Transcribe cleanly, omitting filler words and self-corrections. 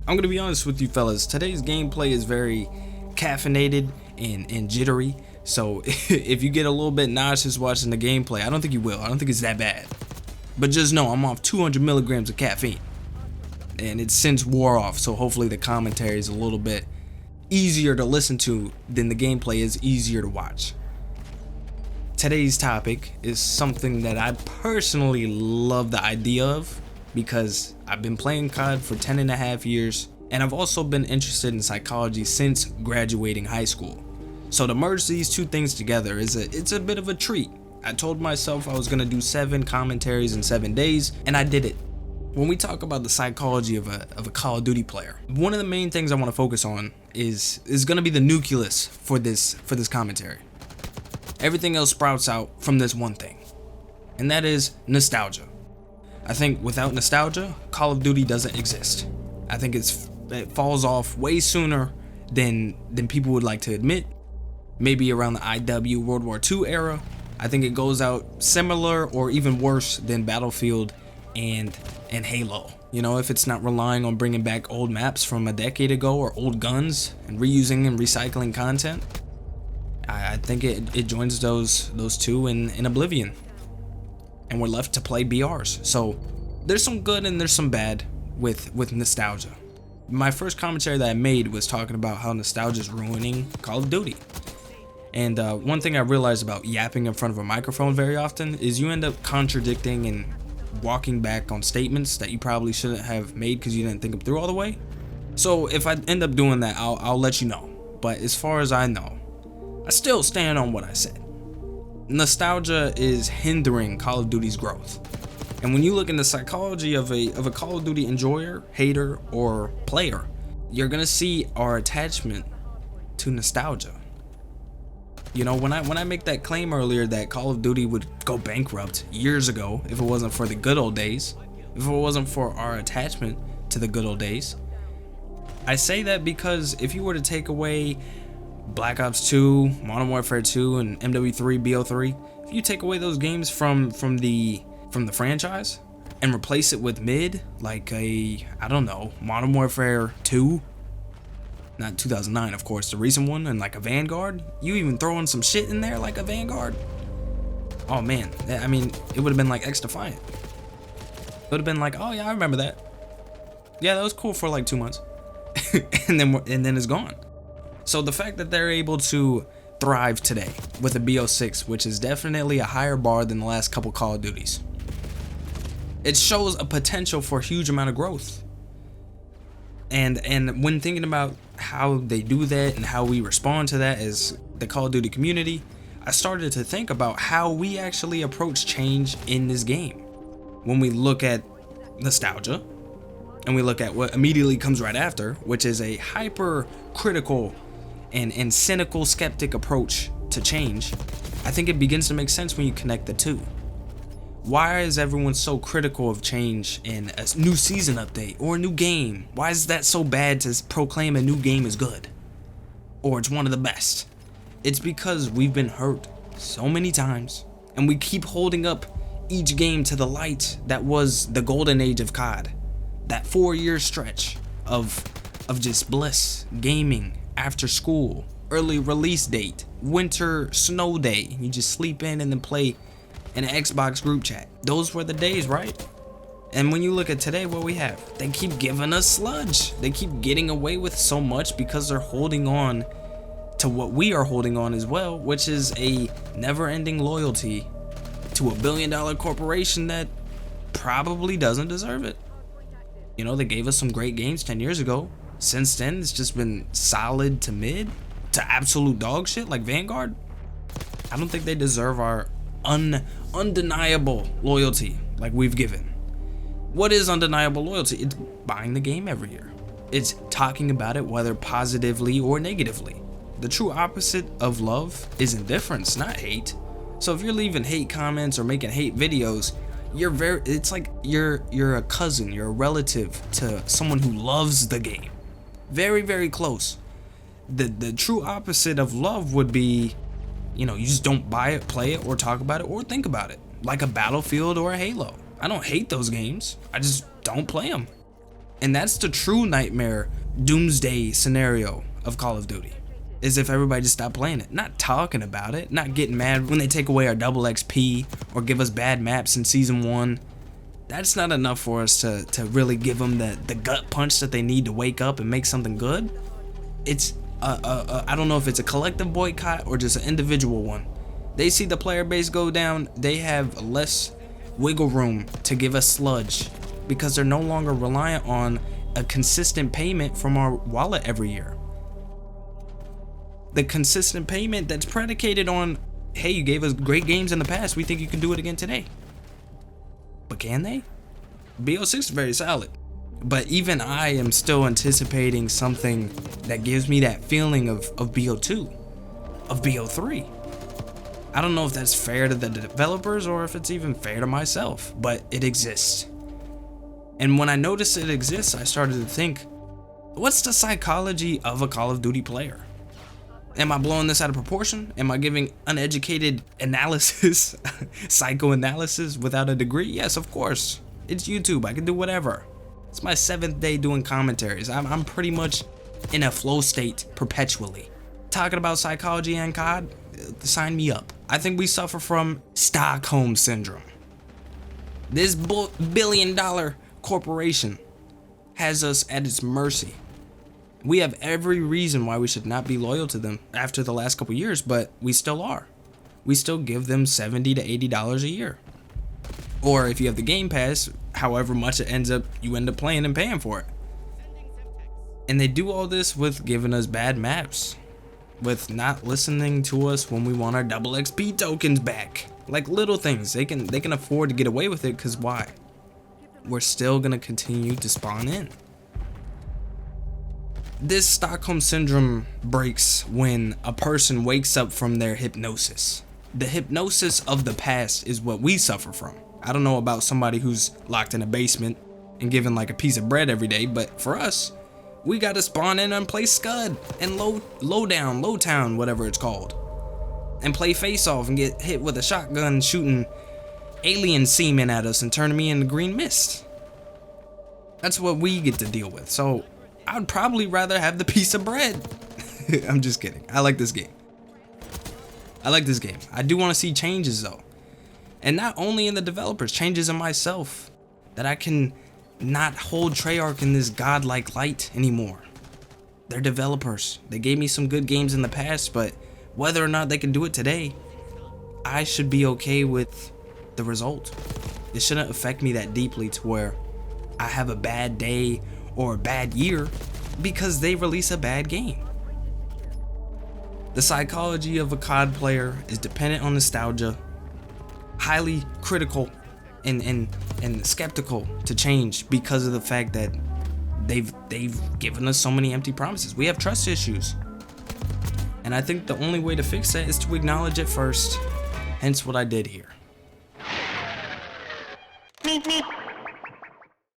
I'm gonna be honest with you fellas, today's gameplay is very caffeinated and jittery, so if you get a little bit nauseous watching the gameplay, I don't think you will. I don't think it's that bad. But just know I'm off 200 milligrams of caffeine, and it's since wore off, so hopefully the commentary is a little bit easier to listen to than the gameplay is easier to watch. Today's topic is something that I personally love the idea of because I've been playing COD for 10.5 years, and I've also been interested in psychology since graduating high school. So to merge these two things together it's a bit of a treat. I told myself I was gonna do 7 commentaries in 7 days, and I did it. When we talk about the psychology of a Call of Duty player, one of the main things I want to focus on is gonna be the nucleus for this commentary. Everything else sprouts out from this one thing, and that is nostalgia. I think without nostalgia, Call of Duty doesn't exist. I think it falls off way sooner than people would like to admit. Maybe around the IW World War II era, I think it goes out similar or even worse than Battlefield and Halo. You know, if it's not relying on bringing back old maps from a decade ago or old guns and reusing and recycling content, I think it joins those two in oblivion, and we're left to play BRs. So there's some good and there's some bad with nostalgia. My first commentary that I made was talking about how nostalgia is ruining Call of Duty. And one thing I realized about yapping in front of a microphone very often is you end up contradicting and walking back on statements that you probably shouldn't have made because you didn't think them through all the way. So if I end up doing that, I'll let you know. But as far as I know, I still stand on what I said. Nostalgia is hindering Call of Duty's growth. And when you look in the psychology of a Call of Duty enjoyer, hater, or player, you're gonna see our attachment to nostalgia. You know, when I make that claim earlier that Call of Duty would go bankrupt years ago if it wasn't for the good old days, if it wasn't for our attachment to the good old days, I say that because if you were to take away Black Ops 2, Modern Warfare 2, and MW3, BO3, if you take away those games from the franchise and replace it with mid, like I don't know, Modern Warfare 2, not 2009 of course, the recent one, and like a Vanguard, you even throw in some shit in there like a Vanguard, oh man, I mean, it would have been like X-Defiant. It would have been like, oh yeah, I remember that. Yeah, that was cool for like 2 months. and then it's gone. So the fact that they're able to thrive today with a BO6, which is definitely a higher bar than the last couple Call of Duties, it shows a potential for a huge amount of growth. And when thinking about how they do that and how we respond to that as the Call of Duty community, I started to think about how we actually approach change in this game. When we look at nostalgia and we look at what immediately comes right after, which is a hyper critical and cynical skeptic approach to change, I think it begins to make sense when you connect the two. Why is everyone so critical of change in a new season update or a new game? Why is that so bad to proclaim a new game is good or it's one of the best? It's because we've been hurt so many times, and we keep holding up each game to the light that was the golden age of COD, that 4-year stretch of just bliss, gaming, after school, early release date, winter snow day, you just sleep in and then play in an Xbox group chat. Those were the days, right? And when you look at today, what we have, they keep giving us sludge. They keep getting away with so much because they're holding on to what we are holding on as well, which is a never-ending loyalty to a billion-dollar corporation that probably doesn't deserve it. You know, they gave us some great games 10 years ago. Since then, it's just been solid to mid to absolute dog shit like Vanguard. I don't think they deserve our undeniable loyalty like we've given. What is undeniable loyalty? It's buying the game every year. It's talking about it whether positively or negatively. The true opposite of love is indifference, not hate. So if you're leaving hate comments or making hate videos, it's like you're a cousin, you're a relative to someone who loves the game. Very, very close. The true opposite of love would be, you know, you just don't buy it, play it, or talk about it, or think about it. Like a Battlefield or a Halo. I don't hate those games, I just don't play them. And that's the true nightmare doomsday scenario of Call of Duty, is if everybody just stopped playing it, not talking about it, not getting mad when they take away our double XP or give us bad maps in season 1. That's not enough for us to really give them the gut punch that they need to wake up and make something good. It's I don't know if it's a collective boycott or just an individual one. They see the player base go down, they have less wiggle room to give us sludge because they're no longer reliant on a consistent payment from our wallet every year. The consistent payment that's predicated on, hey, you gave us great games in the past, we think you can do it again today. But can they? BO6 is very solid. But even I am still anticipating something that gives me that feeling of BO2, of BO3. I don't know if that's fair to the developers or if it's even fair to myself, but it exists. And when I noticed it exists, I started to think, what's the psychology of a Call of Duty player? Am I blowing this out of proportion? Am I giving uneducated analysis, psychoanalysis without a degree? Yes, of course. It's YouTube, I can do whatever. It's my 7th day doing commentaries. I'm pretty much in a flow state perpetually. Talking about psychology and COD, sign me up. I think we suffer from Stockholm Syndrome. This billion-dollar corporation has us at its mercy. We have every reason why we should not be loyal to them after the last couple years, but we still are. We still give them $70 to $80 a year. Or if you have the Game Pass, however much it ends up, you end up playing and paying for it. And they do all this with giving us bad maps, with not listening to us when we want our double XP tokens back. Like little things, they can afford to get away with it, because why? We're still gonna continue to spawn in. This Stockholm Syndrome breaks when a person wakes up from their hypnosis. The hypnosis of the past is what we suffer from. I don't know about somebody who's locked in a basement and given like a piece of bread every day, but for us, we gotta spawn in and play Scud and Lowtown, whatever it's called, and play face off and get hit with a shotgun shooting alien semen at us and turning me into green mist. That's what we get to deal with. So I'd probably rather have the piece of bread. I'm just kidding. I like this game. I do want to see changes though. And not only in the developers, changes in myself. That I can not hold Treyarch in this godlike light anymore. They're developers. They gave me some good games in the past, but whether or not they can do it today, I should be okay with the result. It shouldn't affect me that deeply to where I have a bad day or a bad year because they release a bad game. The psychology of a COD player is dependent on nostalgia, highly critical and skeptical to change because of the fact that they've given us so many empty promises. We have trust issues. And I think the only way to fix that is to acknowledge it first. Hence what I did here.